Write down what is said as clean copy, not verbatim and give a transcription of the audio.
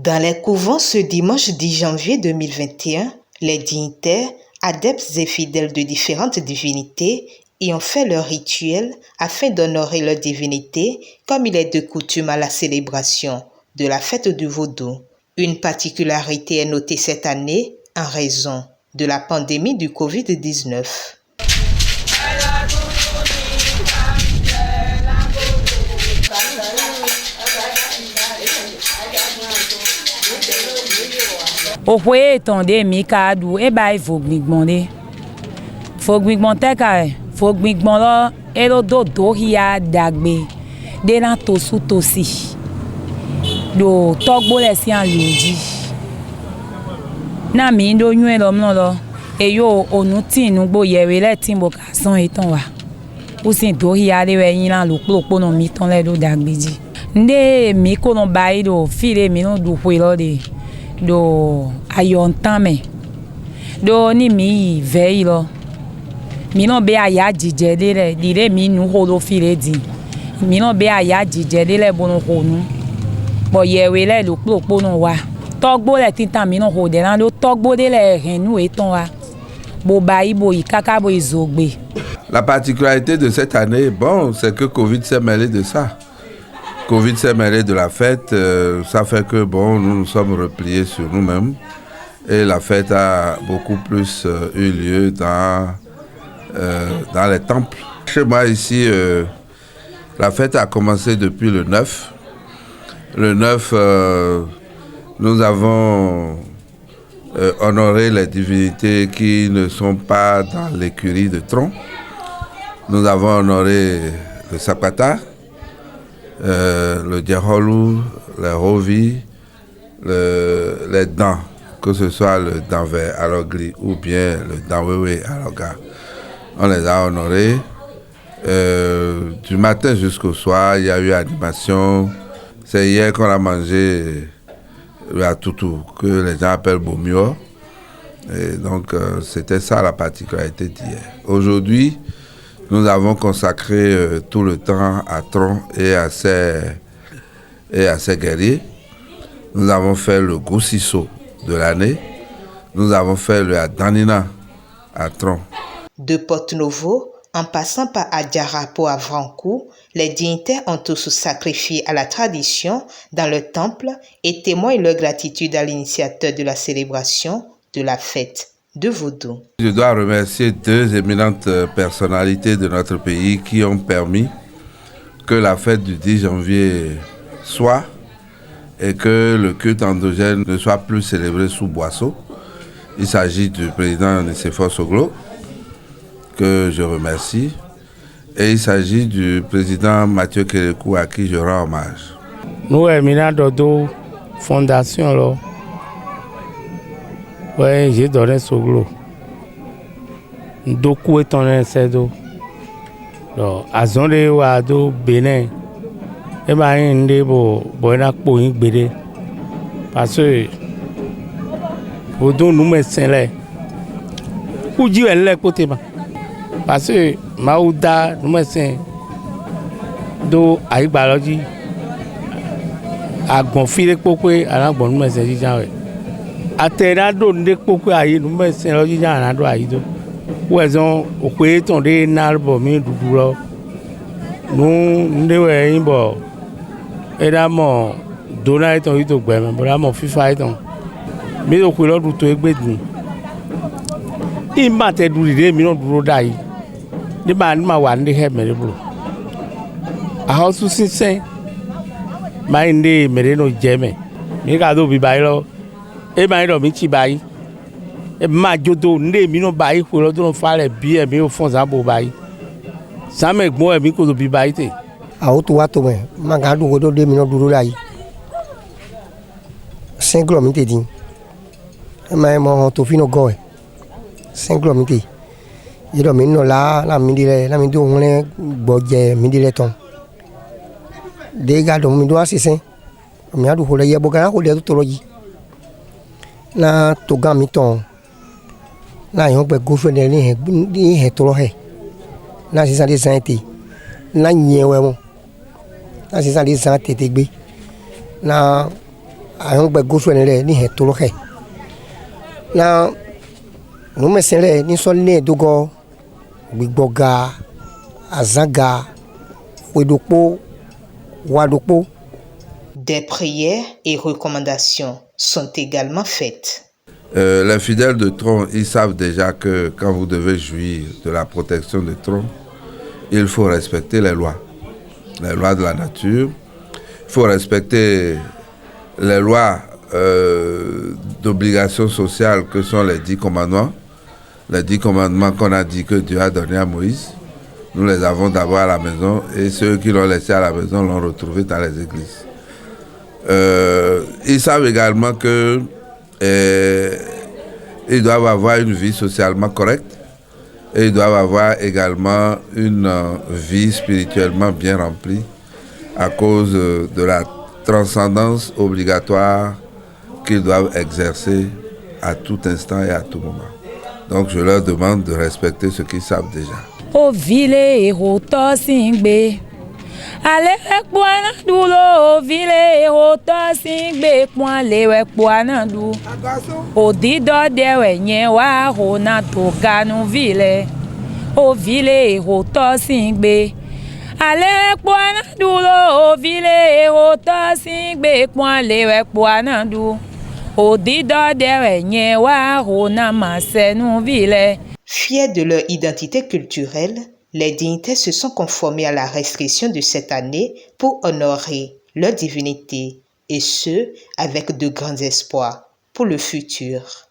Dans les couvents ce dimanche 10 janvier 2021, les dignitaires, adeptes et fidèles de différentes divinités y ont fait leur rituel afin d'honorer leur divinité comme il est de coutume à la célébration de la fête du Vaudou. Une particularité est notée cette année en raison de la pandémie du Covid-19. Au foyer étendé mi kadou e ba faut gbigmonde ka faut gbigmon lo e lo do hia dagbe de na tosu tosi do togbo le si an loji na mi do yun e lo mno lo e yo onu tin nu gbo yewe le tin bo ka san etan wa o sin do hia de we yin la lo plopo no mi ton le do dagbe ji nde mi ko no ba do file mi no do fwe lo de do ayontame do ni mi veille lo mi no be aya jije de dire mi nu holo file di mi no be aya jije de le bono honu bo yewe le lo plopo no wa togbo le tinta mi no ho de na do togbo de le henu eton wa bo ba ibo ikaka bo izogbe. La particularité de cette année, bon, c'est que Covid s'est mêlé de ça. Covid s'est mêlé de la fête, ça fait que bon, nous nous sommes repliés sur nous-mêmes et la fête a beaucoup plus eu lieu dans les temples. Chez moi ici, la fête a commencé depuis le 9. Le 9, nous avons honoré les divinités qui ne sont pas dans l'écurie de Tron. Nous avons honoré le Sapata, le Djerolou, le Rovi, les dents, que ce soit le Danvé Alogli ou bien le Danwewe Aloga. On les a honorés. Du matin jusqu'au soir, il y a eu animation. C'est hier qu'on a mangé le Atutu, que les gens appellent Bomio. Et donc, c'était ça la particularité d'hier. Aujourd'hui, nous avons consacré tout le temps à Tron et à ses guerriers. Nous avons fait le Goussisso de l'année. Nous avons fait le Adanina à Tron. De Porto-Novo, en passant par Adjarapo à Vrancou, les dignitaires ont tous sacrifié à la tradition dans le temple et témoignent leur gratitude à l'initiateur de la célébration de la fête de Vaudou. Je dois remercier deux éminentes personnalités de notre pays qui ont permis que la fête du 10 janvier soit et que le culte endogène ne soit plus célébré sous boisseau. Il s'agit du président Nicéphore Soglo, que je remercie, et il s'agit du président Mathieu Kérékou, à qui je rends hommage. Nous, éminents de fondation, là. Ouais, j'ai donné Soglo. Doku est en enseignement. Donc, à zone où à do Bénin, et ben il est bon na pour une bébé parce que pour nous médecins là, où dit elle est côté ba, parce que maouda nous médecins do aïe biologie a gonfler pourquoi à la bonne médecin dit genre atera do ndé pourquoi aïe nous médecins là dit genre do aïe do ou elles ont au côté tondé n'albo mi doudou nous ndé bon et là mon donner ton ito gbem bra mon fifa iton mi o ko lo du to egbe ni I ma te du ide mi no duro dai ni ma wa ndi he mere bro a house sinsen ma ndi mere no jeme mi ka do bi bai lo e ma do mi chi bai e ma jodo ndi mi no bai ko lo do fa le bi e mi o fon za bo bai sa me gbon e mi ko do bi bai te auto wato me mangadu godo de mino duro lai 5 km din ma mo to fino go 5 km yido mi no la mi dire la mi do ngene gboje mi dire ton de ga do mi do asisen mi adu ho le ye boga ho le to loji na to ga mi ton na yo gbe go fe ni he to lo he na si sa de santé na nyewe mo na si sa de santé te gbe na ayong ba goso ne ni he tolo he na no mesele ni so ne dogo gbigboga azaga wedopo wadopo. Des prières et recommandations sont également faites. Les fidèles de Tron, ils savent déjà que quand vous devez jouir de la protection de Tron, il faut respecter les lois de la nature. Il faut respecter les lois d'obligation sociale que sont les 10 commandements. Les 10 commandements qu'on a dit que Dieu a donné à Moïse. Nous les avons d'abord à la maison et ceux qui l'ont laissé à la maison l'ont retrouvé dans les églises. Ils savent également que ils doivent avoir une vie socialement correcte et ils doivent avoir également une vie spirituellement bien remplie à cause de la transcendance obligatoire qu'ils doivent exercer à tout instant et à tout moment. Donc je leur demande de respecter ce qu'ils savent déjà. Ale ekwana dulo vile hoto singbe kwale ekwana du odido dewe nyewa hona tokanu vile o vile hoto singbe ale ekwana dulo vile hoto singbe kwale ekwana du odido dewe nyewa hona masenu vile. Fiers de leur identité culturelle, les dignitaires se sont conformés à la restriction de cette année pour honorer leur divinité, et ce, avec de grands espoirs pour le futur.